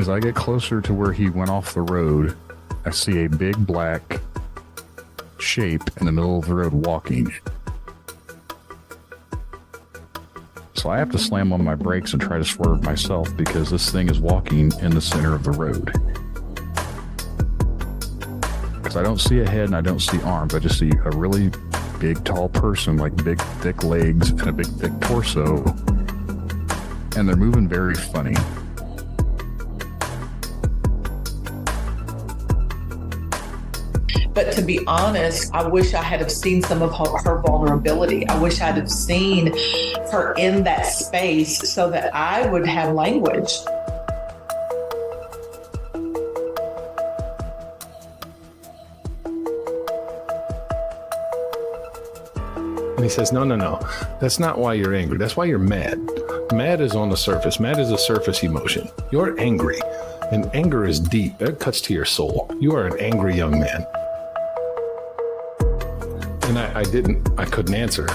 as I get closer to where he went off the road, I see a big black shape in the middle of the road walking. So I have to slam on my brakes and try to swerve myself because this thing is walking in the center of the road. Because I don't see a head and I don't see arms. I just see a really big, tall person, like big, thick legs and a big, thick torso. And they're moving very funny. But to be honest, I wish I had have seen some of her vulnerability. I wish I'd have seen her in that space so that I would have language. And he says, no, that's not why you're angry. That's why you're mad. Mad is on the surface. Mad is a surface emotion. You're angry, and anger is deep. It cuts to your soul. You are an angry young man. And I couldn't answer.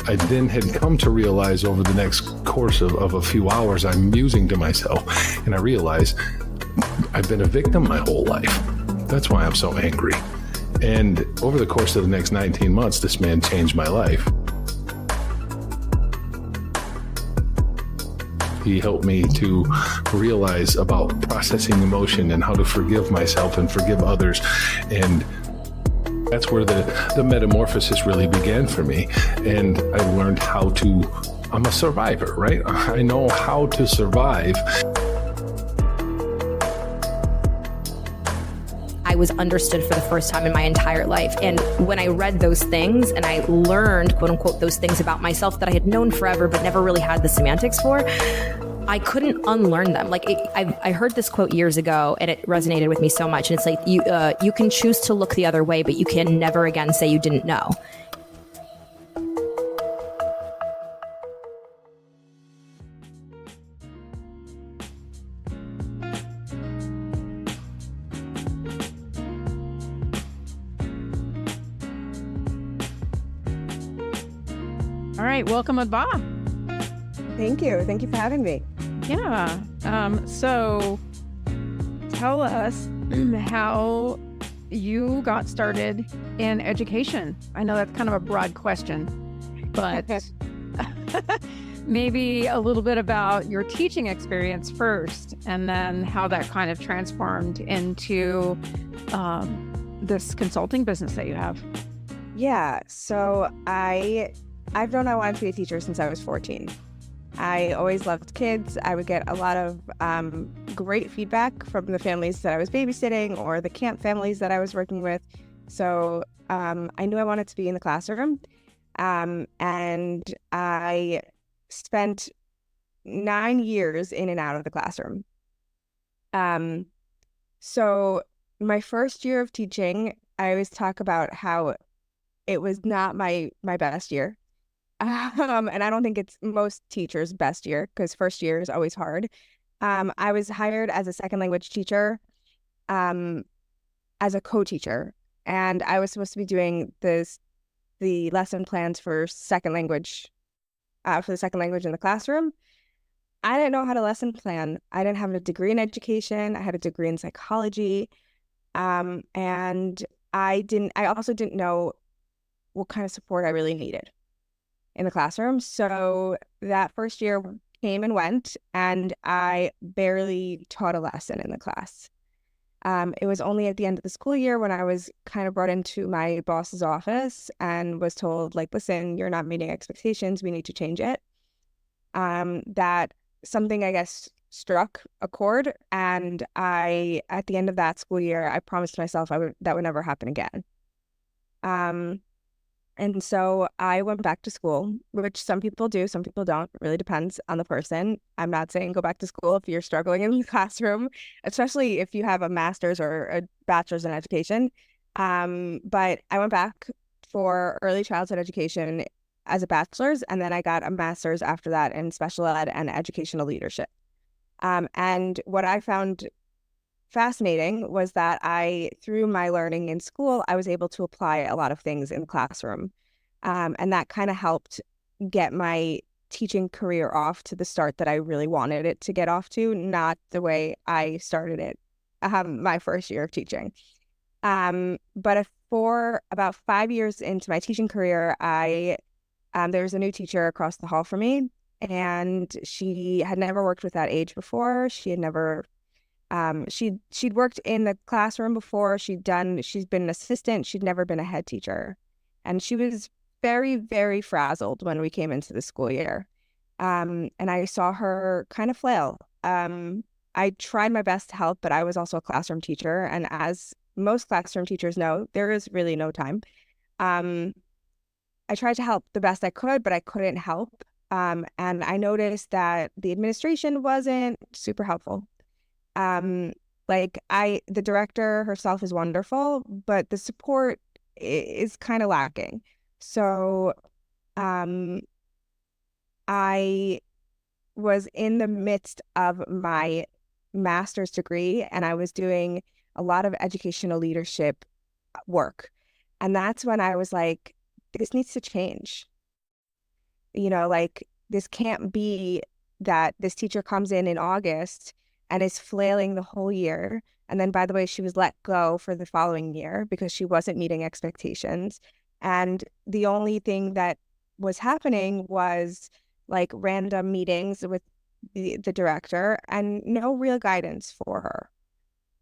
I then had come to realize over the next course of a few hours, I'm musing to myself, and I realize I've been a victim my whole life. That's why I'm so angry. And over the course of the next 19 months, this man changed my life. He helped me to realize about processing emotion and how to forgive myself and forgive others. And that's where the metamorphosis really began for me. And I learned I'm a survivor, right? I know how to survive. I was understood for the first time in my entire life. And when I read those things and I learned, quote unquote, those things about myself that I had known forever, but never really had the semantics for, I couldn't unlearn them. Like I heard this quote years ago and it resonated with me so much. And it's like, you can choose to look the other way, but you can never again say you didn't know. All right, welcome, Adva. Thank you. Thank you for having me. Yeah. So tell us how you got started in education. I know that's kind of a broad question, but maybe a little bit about your teaching experience first, and then how that kind of transformed into this consulting business that you have. Yeah. So I've known I wanted to be a teacher since I was 14. I always loved kids. I would get a lot of great feedback from the families that I was babysitting or the camp families that I was working with. So I knew I wanted to be in the classroom. And I spent 9 years in and out of the classroom. So my first year of teaching, I always talk about how it was not my best year. And I don't think it's most teachers' best year, because first year is always hard. I was hired as a second language teacher, as a co-teacher, and I was supposed to be doing the lesson plans for second language, for the second language in the classroom. I didn't know how to lesson plan. I didn't have a degree in education. I had a degree in psychology, and I also didn't know what kind of support I really needed in the classroom. So that first year came and went, and I barely taught a lesson in the class. It was only at the end of the school year when I was kind of brought into my boss's office and was told, like, listen, you're not meeting expectations. We need to change it. That something, I guess, struck a chord. And at the end of that school year, I promised myself that would never happen again. And so I went back to school, which some people do, some people don't. It really depends on the person. I'm not saying go back to school if you're struggling in the classroom, especially if you have a master's or a bachelor's in education. But I went back for early childhood education as a bachelor's, and then I got a master's after that in special ed and educational leadership. And what I found fascinating was that through my learning in school, I was able to apply a lot of things in the classroom. And that kind of helped get my teaching career off to the start that I really wanted it to get off to, not the way I started it my first year of teaching. But for about 5 years into my teaching career, there was a new teacher across the hall from me, and she had never worked with that age before. She had never, she'd worked in the classroom before. She's been an assistant. She'd never been a head teacher. And she was very, very frazzled when we came into the school year. And I saw her kind of flail. I tried my best to help, but I was also a classroom teacher. And as most classroom teachers know, there is really no time. I tried to help the best I could, but I couldn't help. And I noticed that the administration wasn't super helpful. The director herself is wonderful, but the support is kind of lacking. So I was in the midst of my master's degree, and I was doing a lot of educational leadership work. And that's when I was like, this needs to change. This can't be that this teacher comes in August and is flailing the whole year. And then, by the way, she was let go for the following year because she wasn't meeting expectations. And the only thing that was happening was like random meetings with the director and no real guidance for her.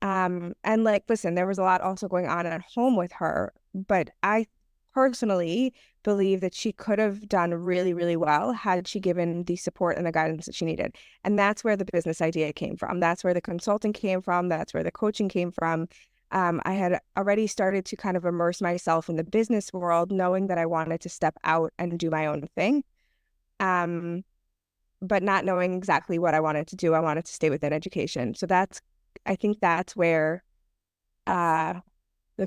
And listen, there was a lot also going on at home with her, but I personally believe that she could have done really, really well had she given the support and the guidance that she needed. And that's where the business idea came from. That's where the consulting came from. That's where the coaching came from. I had already started to kind of immerse myself in the business world, knowing that I wanted to step out and do my own thing. But not knowing exactly what I wanted to do. I wanted to stay within education. So I think that's where the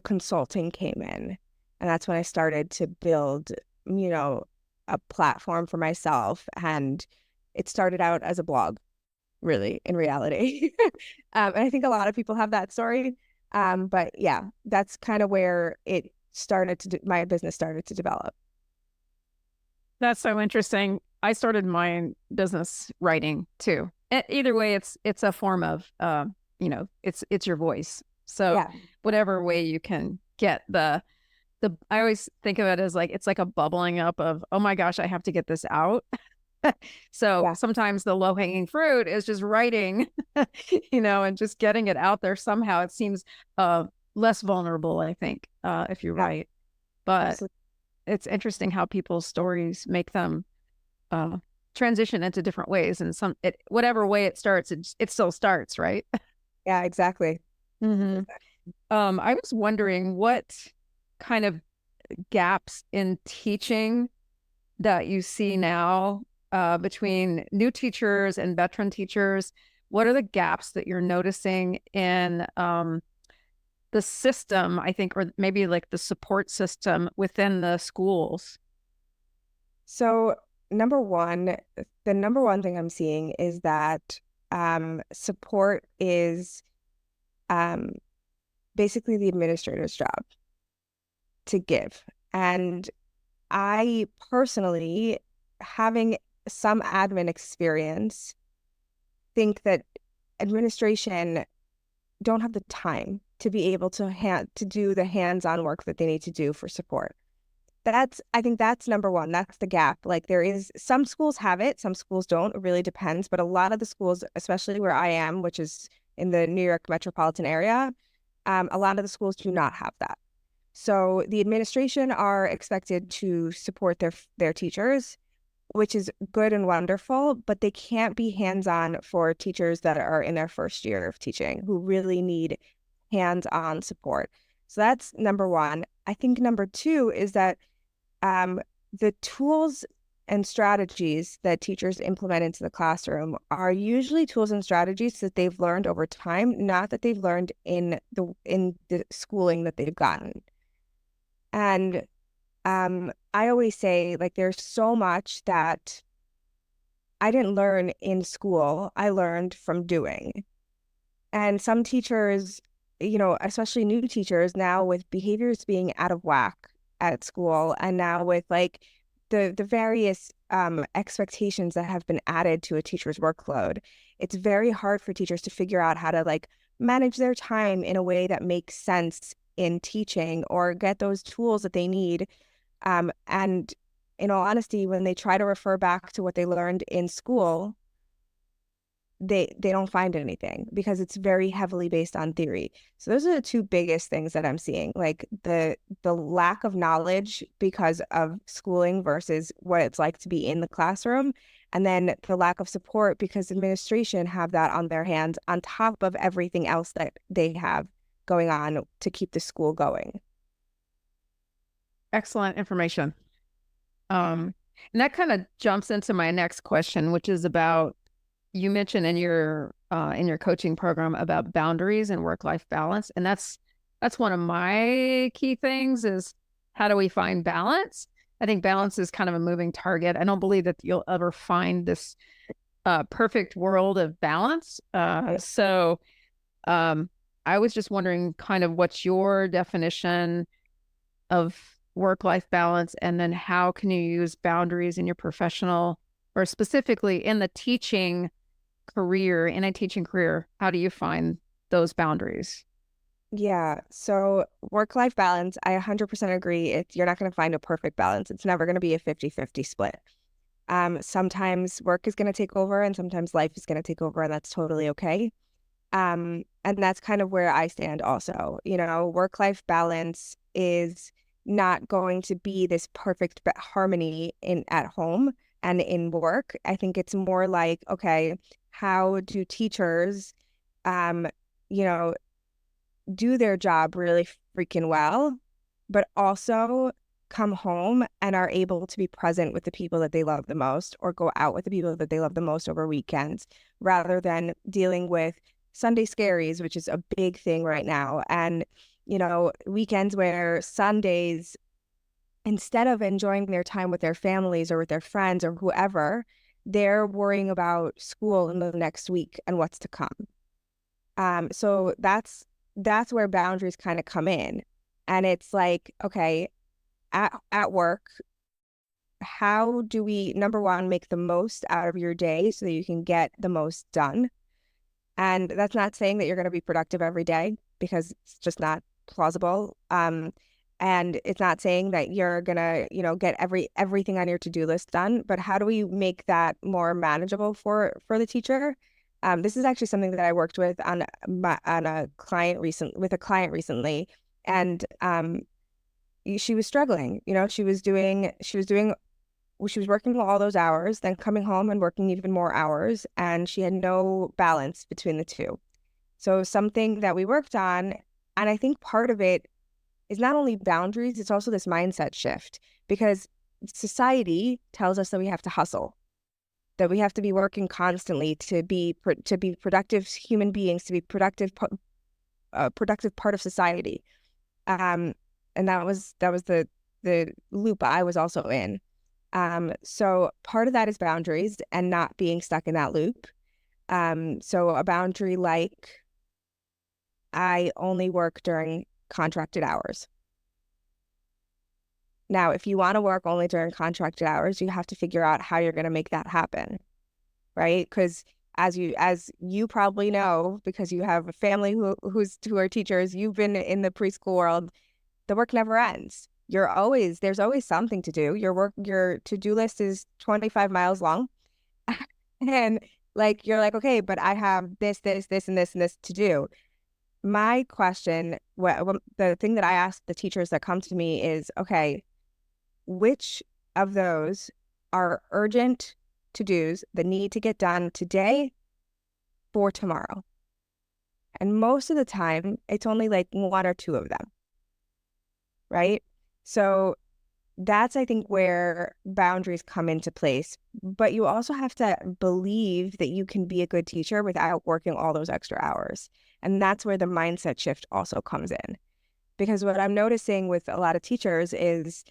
consulting came in. And that's when I started to build, a platform for myself. And it started out as a blog, really, in reality. And I think a lot of people have that story. But yeah, that's kind of where it started my business started to develop. That's so interesting. I started my business writing too. Either way, it's a form of, it's your voice. So yeah. Whatever way you can get I always think of it as it's like a bubbling up of, oh my gosh, I have to get this out. So sometimes the low hanging fruit is just writing, and just getting it out there somehow. It seems less vulnerable, I think, if you write. But absolutely. It's interesting how people's stories make them transition into different ways, and whatever way it starts, it still starts, right? Yeah, exactly. Mm-hmm. I was wondering what kind of gaps in teaching that you see now between new teachers and veteran teachers. What are the gaps that you're noticing in the system, I think, or maybe the support system within the schools? So the number one thing I'm seeing is that support is basically the administrator's job to give. And I personally, having some admin experience, think that administration don't have the time to be able to do the hands-on work that they need to do for support. I think that's number one. That's the gap. There is, some schools have it, some schools don't. It really depends. But a lot of the schools, especially where I am, which is in the New York metropolitan area, a lot of the schools do not have that. So the administration are expected to support their teachers, which is good and wonderful, but they can't be hands-on for teachers that are in their first year of teaching who really need hands-on support. So that's number one. I think number two is that the tools and strategies that teachers implement into the classroom are usually tools and strategies that they've learned over time, not that they've learned in the schooling that they've gotten. And I always say, there's so much that I didn't learn in school. I learned from doing. And some teachers, especially new teachers now, with behaviors being out of whack at school, and now with the the various expectations that have been added to a teacher's workload, it's very hard for teachers to figure out how to like manage their time in a way that makes sense in teaching or get those tools that they need. And in all honesty, when they try to refer back to what they learned in school, they don't find anything because it's very heavily based on theory. So those are the two biggest things that I'm seeing, like the lack of knowledge because of schooling versus what it's like to be in the classroom, and then the lack of support because administration have that on their hands on top of everything else that they have going on to keep the school going. Excellent information. And that kind of jumps into my next question, which is about, you mentioned in your coaching program about boundaries and work-life balance. And that's one of my key things is, how do we find balance? I think balance is kind of a moving target. I don't believe that you'll ever find this perfect world of balance. So I was just wondering kind of what's your definition of work-life balance, and then how can you use boundaries in your professional, or specifically in the teaching career, how do you find those boundaries? Yeah, so work-life balance, I 100% agree. You're not going to find a perfect balance. It's never going to be a 50-50 split. Sometimes work is going to take over and sometimes life is going to take over, and that's totally okay. And that's kind of where I stand also. You know, work-life balance is not going to be this perfect harmony at home and in work. I think it's more like, okay, how do teachers, do their job really freaking well, but also come home and are able to be present with the people that they love the most, or go out with the people that they love the most over weekends, rather than dealing with Sunday scaries, which is a big thing right now. And, weekends where Sundays, instead of enjoying their time with their families or with their friends or whoever, they're worrying about school in the next week and what's to come. So that's where boundaries kind of come in. And it's like, okay, at work, how do we, number one, make the most out of your day so that you can get the most done? And that's not saying that you're going to be productive every day, because it's just not plausible. And it's not saying that you're going to, get everything on your to-do list done, but how do we make that more manageable for the teacher? This is actually something that I worked with on a client recently, and she was struggling. She was working all those hours, then coming home and working even more hours, and she had no balance between the two. So something that we worked on, and I think part of it is not only boundaries, it's also this mindset shift, because society tells us that we have to hustle, that we have to be working constantly to be productive human beings, to be productive part of society. And that was the loop I was also in. So part of that is boundaries and not being stuck in that loop. So a boundary like, I only work during contracted hours. Now, if you want to work only during contracted hours, you have to figure out how you're going to make that happen, right? Because as you probably know, because you have a family who are teachers, you've been in the preschool world, the work never ends. There's always something to do. Your to-do list is 25 miles long. And you're like, okay, but I have this, and this, and this to do. My question, the thing that I ask the teachers that come to me is, okay, which of those are urgent to-dos that need to get done today for tomorrow? And most of the time, it's only like one or two of them, right? So that's, I think, where boundaries come into place. But you also have to believe that you can be a good teacher without working all those extra hours. And that's where the mindset shift also comes in. Because what I'm noticing with a lot of teachers is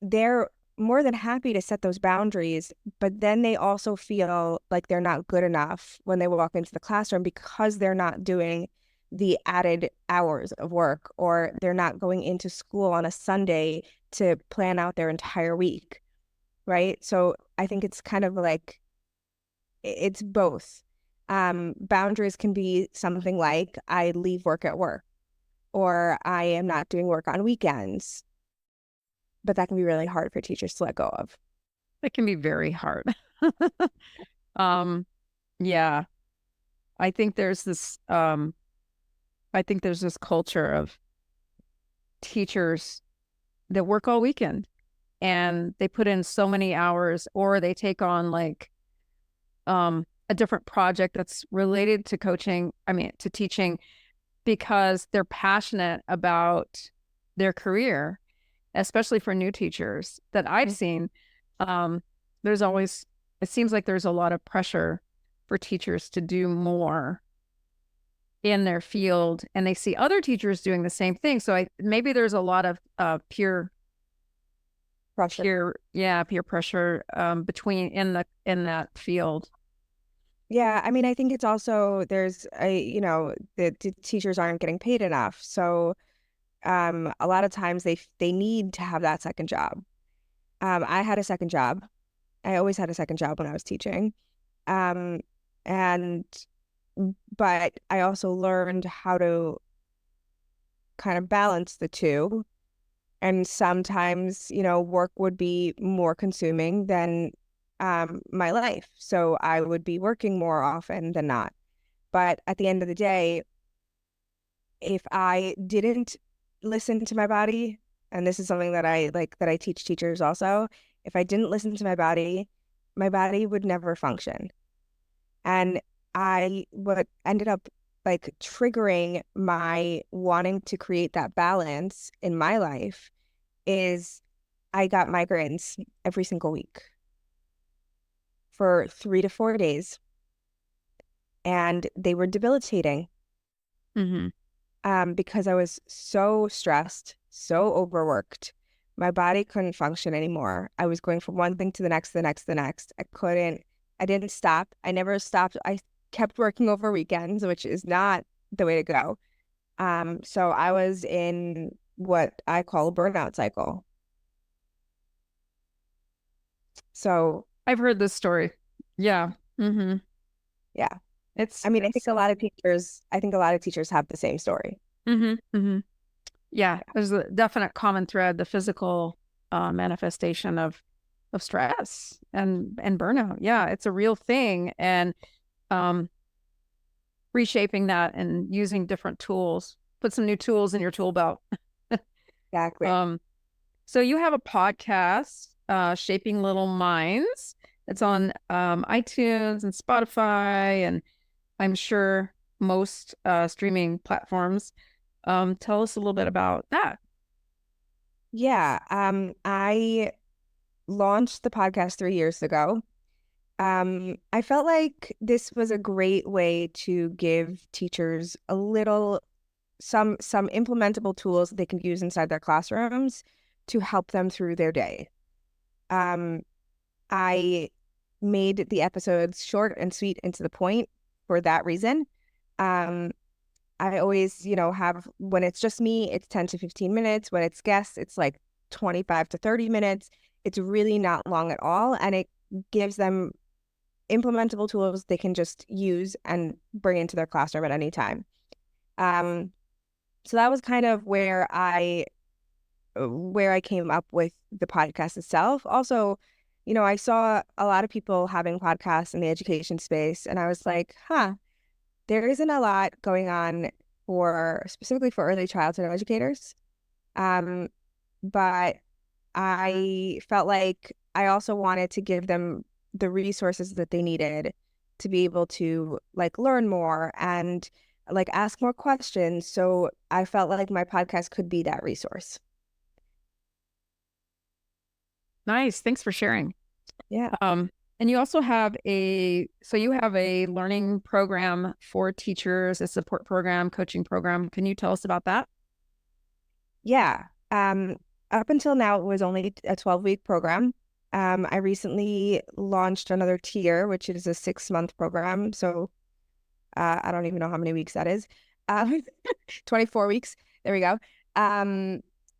they're more than happy to set those boundaries, but then they also feel like they're not good enough when they walk into the classroom because they're not doing the added hours of work, or they're not going into school on a Sunday to plan out their entire week. right? So I think it's kind of like it's both. Boundaries can be something like I leave work at work, or I am not doing work on weekends, but that can be really hard for teachers to let go of. It can be very hard. Yeah, I think there's this culture of teachers that work all weekend and they put in so many hours, or they take on like a different project that's related to coaching, to teaching, because they're passionate about their career, especially for new teachers that I've seen. There's always, it seems like there's a lot of pressure for teachers to do more in their field, and they see other teachers doing the same thing. So maybe there's a lot of peer pressure. Peer pressure between in that field. Yeah, I mean, I think it's also there's the teachers aren't getting paid enough, so a lot of times they need to have that second job. I had a second job. I always had a second job when I was teaching, and but I also learned how to kind of balance the two. And sometimes, work would be more consuming than my life. So I would be working more often than not. But at the end of the day, if I didn't listen to my body, and this is something that I teach teachers also, if I didn't listen to my body would never function. And what ended up like triggering my wanting to create that balance in my life is I got migraines every single week for 3 to 4 days, and they were debilitating. Because I was so stressed, so overworked. My body couldn't function anymore. I was going from one thing to the next, the next, the next. I didn't stop. I never stopped. I kept working over weekends, which is not the way to go. So I was in what I call a burnout cycle. So I've heard this story. Yeah. Yeah. I think a lot of teachers have the same story. Yeah, there's a definite common thread, the physical manifestation of stress and burnout. Yeah, it's a real thing. And reshaping that and using different tools, put some new tools in your tool belt. Exactly. So you have a podcast, Shaping Little Minds. It's on iTunes and Spotify, and I'm sure most streaming platforms. Tell us a little bit about that. Yeah, I launched the podcast 3 years ago. I felt like this was a great way to give teachers some implementable tools that they can use inside their classrooms to help them through their day. I made the episodes short and sweet and to the point for that reason. I always, have, when it's just me, it's 10 to 15 minutes. When it's guests, it's like 25 to 30 minutes. It's really not long at all. And it gives them implementable tools they can just use and bring into their classroom at any time. So that was kind of where I came up with the podcast itself. Also, I saw a lot of people having podcasts in the education space, and I was like, there isn't a lot going on specifically for early childhood educators. But I felt like I also wanted to give them the resources that they needed to be able to learn more and ask more questions. So I felt like my podcast could be that resource. Nice. Thanks for sharing. Yeah. And you also have a learning program for teachers, a support program, coaching program. Can you tell us about that? Yeah. Up until now, it was only a 12-week program. I recently launched another tier, which is a 6-month program. So I don't even know how many weeks that is. 24 weeks. There we go.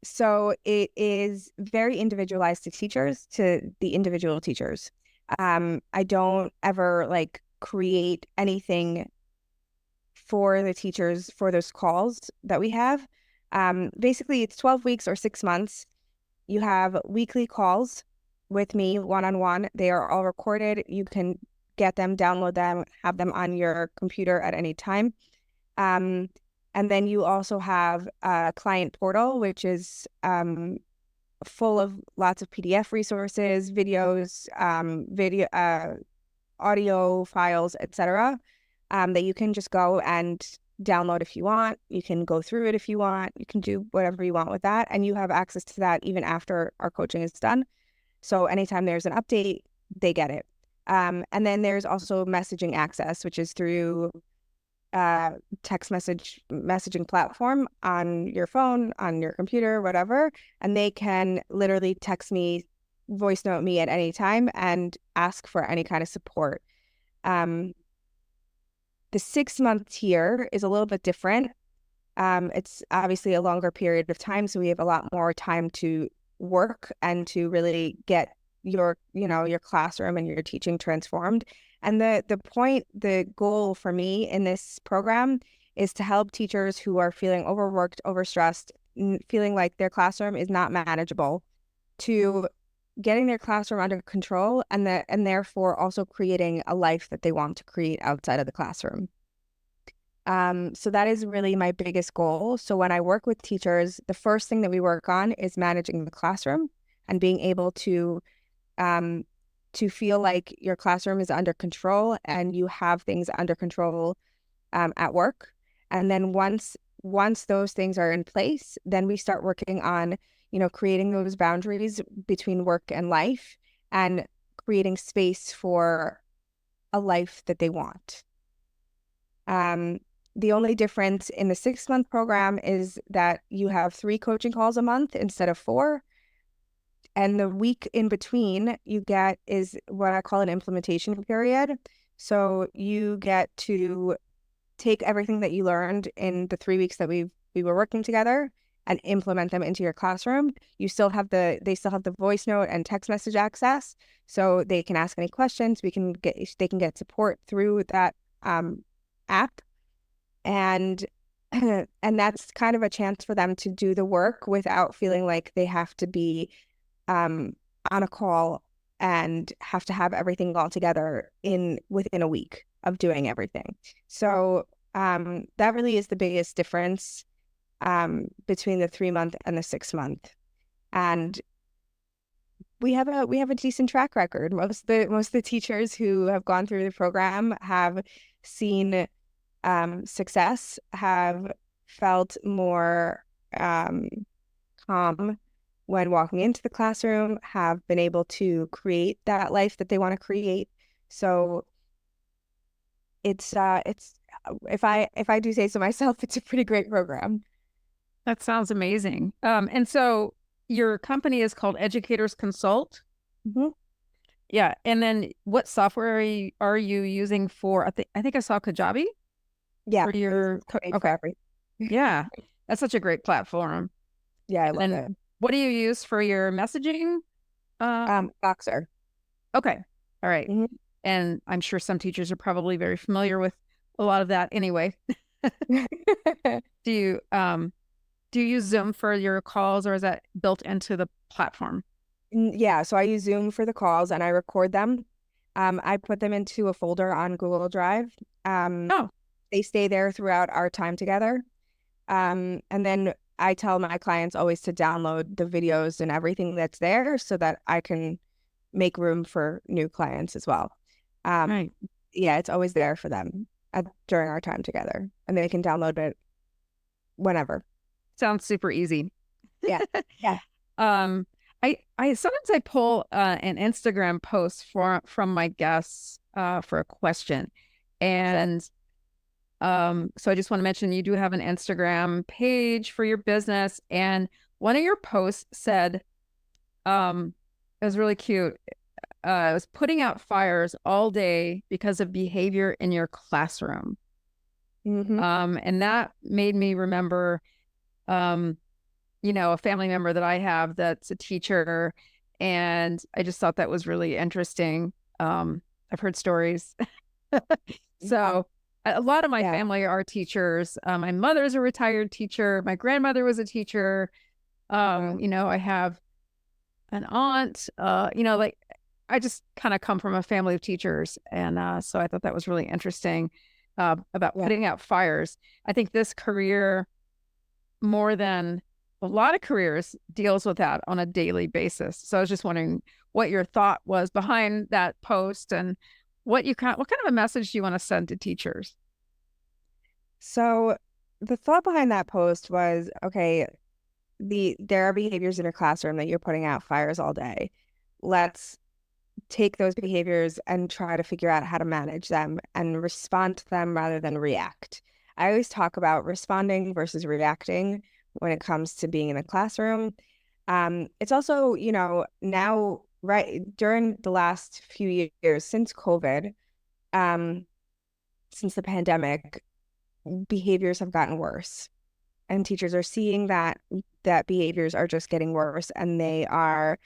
So it is very individualized to teachers, to the individual teachers. I don't ever like create anything for the teachers for those calls that we have. Basically, it's 12 weeks or 6 months. You have weekly calls with me one-on-one. They are all recorded. You can get them, download them, have them on your computer at any time. And then you also have a client portal, which is full of lots of PDF resources, videos, audio files, etc. That you can just go and download if you want. You can go through it if you want. You can do whatever you want with that. And you have access to that even after our coaching is done. So anytime there's an update, they get it. And then there's also messaging access, which is through text messaging platform on your phone, on your computer, whatever. And they can literally text me, voice note me at any time and ask for any kind of support. The 6-month tier is a little bit different. It's obviously a longer period of time, so we have a lot more time to work and to really get your classroom and your teaching transformed. And the goal for me in this program is to help teachers who are feeling overworked, overstressed, feeling like their classroom is not manageable, to getting their classroom under control and therefore also creating a life that they want to create outside of the classroom. So that is really my biggest goal. So when I work with teachers, the first thing that we work on is managing the classroom and being able to feel like your classroom is under control and you have things under control at work. And then once those things are in place, then we start working on creating those boundaries between work and life and creating space for a life that they want. The only difference in the 6-month program is that you have 3 coaching calls a month instead of 4. And the week in between you get is what I call an implementation period. So you get to take everything that you learned in the 3 weeks that we were working together and implement them into your classroom. They still have the voice note and text message access, so they can ask any questions. They can get support through that app, and that's kind of a chance for them to do the work without feeling like they have to be on a call and have to have everything all together within a week of doing everything. So that really is the biggest difference between the 3-month and the 6-month. And we have a decent track record. Most of the teachers who have gone through the program have seen success, have felt more calm when walking into the classroom, have been able to create that life that they want to create. So it's if I do say so myself, it's a pretty great program. That sounds amazing. And so your company is called Educators Consult. Mm-hmm. Yeah. And then what software are you using for, I think I saw Kajabi? Yeah. For your, okay. Yeah. That's such a great platform. Yeah, I love it. What do you use for your messaging? Boxer. Okay. All right. Mm-hmm. And I'm sure some teachers are probably very familiar with a lot of that anyway. Do you use Zoom for your calls, or is that built into the platform? Yeah, so I use Zoom for the calls and I record them. I put them into a folder on Google Drive. They stay there throughout our time together. And then I tell my clients always to download the videos and everything that's there so that I can make room for new clients as well. Right. Yeah, it's always there for them during our time together, and they can download it whenever. Sounds super easy. Yeah. Yeah. I sometimes I pull an Instagram post from my guests for a question, and so I just want to mention you do have an Instagram page for your business, and one of your posts said, it was really cute. It was putting out fires all day because of behavior in your classroom. Mm-hmm. And that made me remember a family member that I have that's a teacher, and I just thought that was really interesting. I've heard stories. So a lot of my family are teachers. My mother's a retired teacher. My grandmother was a teacher. I have an aunt, like I just kind of come from a family of teachers. And so I thought that was really interesting about putting out fires. I think this career, more than a lot of careers, deals with that on a daily basis. So I was just wondering what your thought was behind that post, and what kind of a message do you want to send to teachers? So the thought behind that post was, okay, there are behaviors in your classroom that you're putting out fires all day. Let's take those behaviors and try to figure out how to manage them and respond to them rather than react. I always talk about responding versus reacting when it comes to being in the classroom. It's also, now, right during the last few years since COVID, since the pandemic, behaviors have gotten worse, and teachers are seeing that behaviors are just getting worse, and a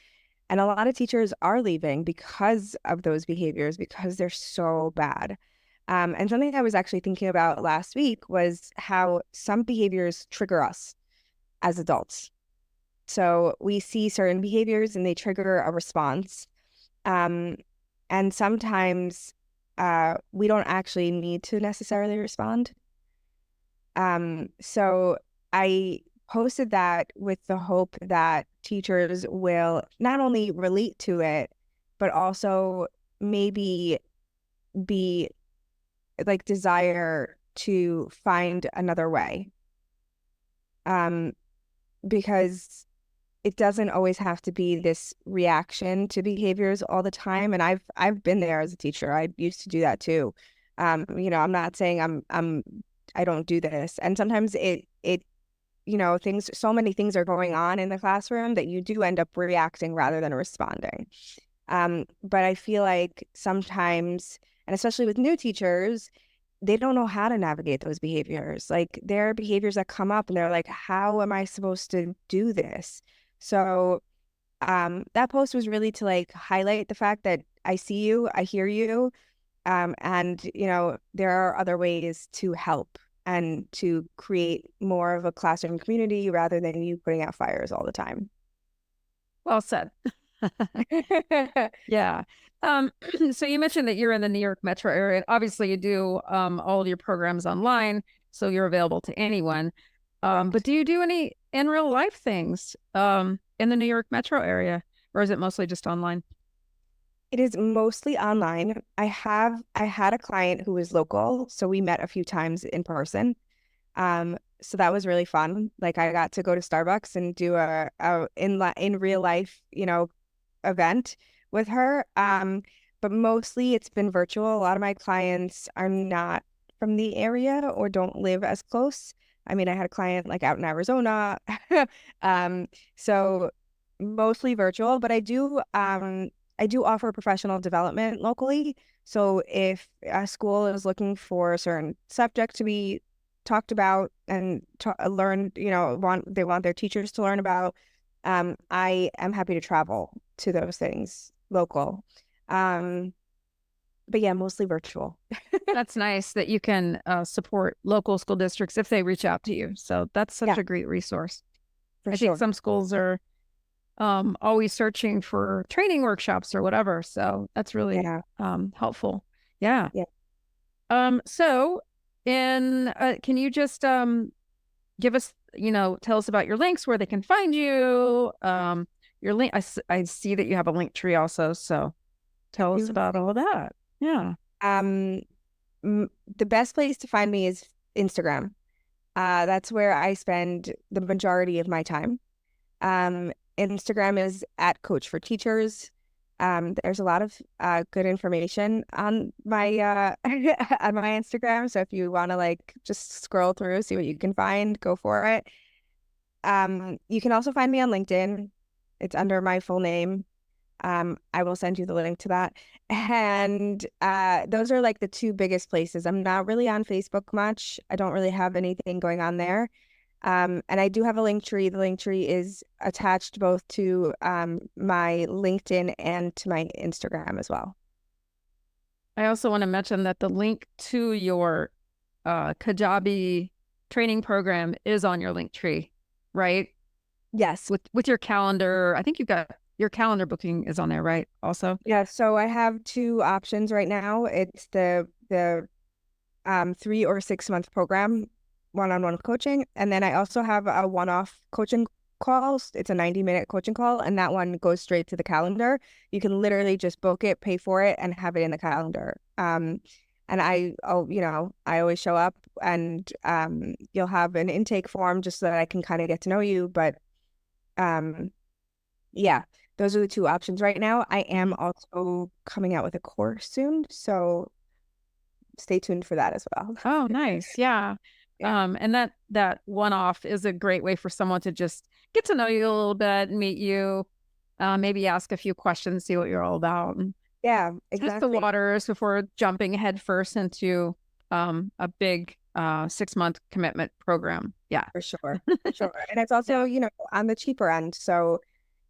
lot of teachers are leaving because of those behaviors, because they're so bad. And something I was actually thinking about last week was how some behaviors trigger us as adults. So we see certain behaviors and they trigger a response. And sometimes we don't actually need to necessarily respond. So I posted that with the hope that teachers will not only relate to it, but also maybe be like desire to find another way. Because it doesn't always have to be this reaction to behaviors all the time. And I've been there as a teacher. I used to do that too. I'm not saying I don't do this. And sometimes so many things are going on in the classroom that you do end up reacting rather than responding. But I feel like sometimes, and especially with new teachers, they don't know how to navigate those behaviors. Like, there are behaviors that come up and they're like, how am I supposed to do this? So that post was really to like highlight the fact that I see you, I hear you, and there are other ways to help and to create more of a classroom community rather than you putting out fires all the time. Well said. Yeah. So you mentioned that you're in the New York metro area. Obviously, you do all of your programs online, so you're available to anyone. But do you do any in real life things in the New York metro area, or is it mostly just online? It is mostly online. I had a client who was local, so we met a few times in person. So that was really fun. Like, I got to go to Starbucks and do a in real life, event with her. But mostly it's been virtual. A lot of my clients are not from the area or don't live as close. I mean, I had a client like out in Arizona. So mostly virtual, but I do offer professional development locally. So if a school is looking for a certain subject to be talked about and learn, they want their teachers to learn about, I am happy to travel to those things local. But yeah, mostly virtual. That's nice that you can support local school districts if they reach out to you. So that's such a great resource. I think some schools are always searching for training workshops or whatever. So that's really helpful. Yeah. So can you just give us, tell us about your links, where they can find you? Your link, I see that you have a link tree also. So tell us about all of that. Yeah. The best place to find me is Instagram. That's where I spend the majority of my time. Instagram is at Coach for Teachers. There's a lot of good information on my on my Instagram. So if you want to like just scroll through, see what you can find, go for it. You can also find me on LinkedIn. It's under my full name. I will send you the link to that. And those are like the two biggest places. I'm not really on Facebook much. I don't really have anything going on there. And I do have a link tree. The link tree is attached both to my LinkedIn and to my Instagram as well. I also want to mention that the link to your Kajabi training program is on your link tree, right? Yes. With your calendar. I think you've got your calendar booking is on there, right? Also. Yeah. So I have two options right now. It's the 3 or 6 month program, one-on-one coaching. And then I also have a one-off coaching calls. It's a 90-minute coaching call, and that one goes straight to the calendar. You can literally just book it, pay for it, and have it in the calendar. And I always show up, and you'll have an intake form just so that I can kind of get to know you. But yeah, those are the two options right now. I am also coming out with a course soon, so stay tuned for that as well. Oh, nice. Yeah. And that one-off is a great way for someone to just get to know you a little bit, meet you, maybe ask a few questions, see what you're all about. Yeah, exactly. Test the waters before jumping headfirst into a big 6-month commitment program. Yeah, for sure. For sure. And it's also, on the cheaper end. So,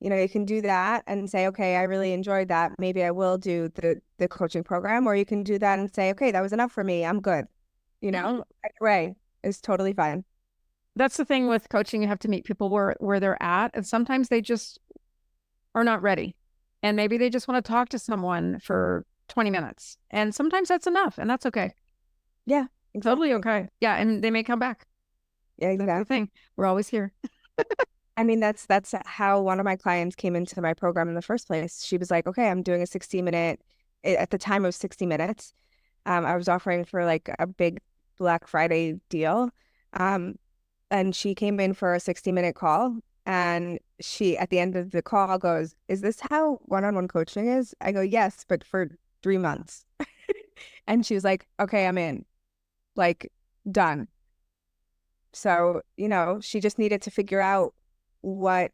you can do that and say, okay, I really enjoyed that. Maybe I will do the coaching program, or you can do that and say, okay, that was enough for me. I'm good. Either way is totally fine. That's the thing with coaching. You have to meet people where they're at. And sometimes they just are not ready. And maybe they just want to talk to someone for 20 minutes. And sometimes that's enough. And that's okay. Yeah. Exactly. Totally okay. Yeah. And they may come back. Yeah, exactly. That's the thing. We're always here. I mean, that's how one of my clients came into my program in the first place. She was like, okay, I'm doing a 60-minute, at the time it was 60 minutes. I was offering for like a big Black Friday deal. And she came in for a 60-minute call, and she, at the end of the call, goes, is this how one-on-one coaching is? I go, yes, but for 3 months. And she was like, okay, I'm in, like, done. So, she just needed to figure out what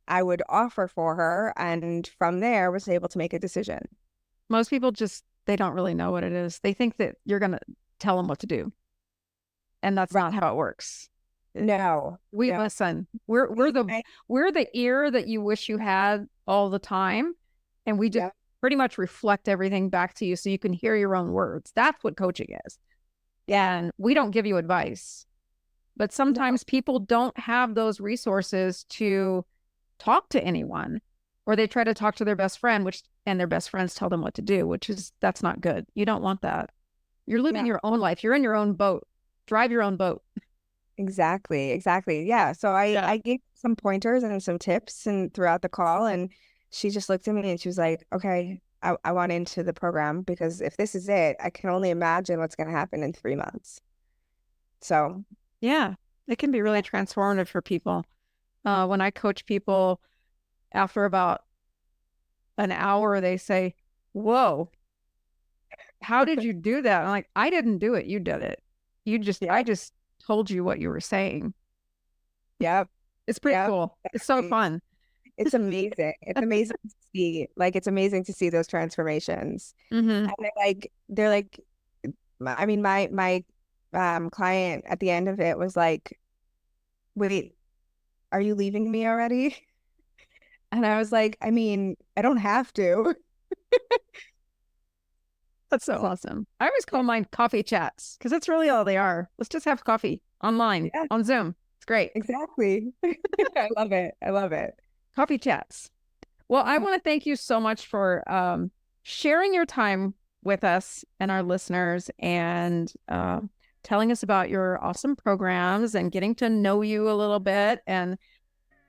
I would offer for her, and from there was able to make a decision. Most people they don't really know what it is. They think that you're going to tell them what to do. And that's not how it works. No. We listen. We're the ear that you wish you had all the time. And we just pretty much reflect everything back to you so you can hear your own words. That's what coaching is. And we don't give you advice. But sometimes people don't have those resources to talk to anyone, or they try to talk to their best friend, and their best friends tell them what to do, that's not good. You don't want that. You're living your own life. You're in your own boat. Drive your own boat. Exactly. Yeah. So I gave some pointers and some tips and throughout the call, and she just looked at me and she was like, okay, I want into the program, because if this is it, I can only imagine what's going to happen in 3 months. So yeah, it can be really transformative for people. When I coach people, after about an hour, they say, whoa, how did you do that? I'm like, I didn't do it. You did it. I just told you what you were saying. Yep. It's pretty cool. It's so fun. It's amazing. It's amazing to see. Like, it's amazing to see those transformations. Mm-hmm. And they're like, I mean, my client at the end of it was like, wait, are you leaving me already? And I was like, I mean, I don't have to. That's so awesome. I always call mine coffee chats, because that's really all they are. Let's just have coffee online, on Zoom. It's great. Exactly. I love it. Coffee chats. Well, I want to thank you so much for sharing your time with us and our listeners, and telling us about your awesome programs and getting to know you a little bit and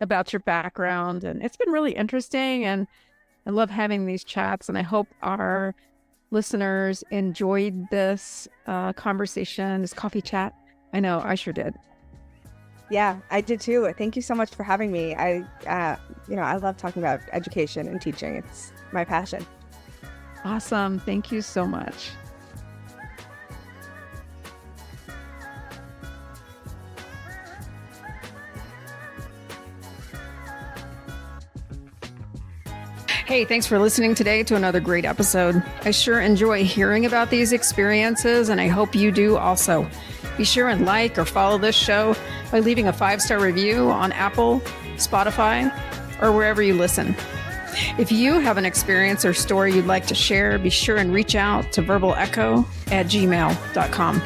about your background. And it's been really interesting, and I love having these chats, and I hope our listeners enjoyed this conversation, this coffee chat. I know I sure did. Yeah, I did too. Thank you so much for having me. I love talking about education and teaching. It's my passion. Awesome. Thank you so much. Hey, thanks for listening today to another great episode. I sure enjoy hearing about these experiences, and I hope you do also. Be sure and like or follow this show by leaving a 5-star review on Apple, Spotify, or wherever you listen. If you have an experience or story you'd like to share, be sure and reach out to verbalecho@gmail.com.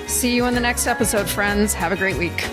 See you in the next episode, friends. Have a great week.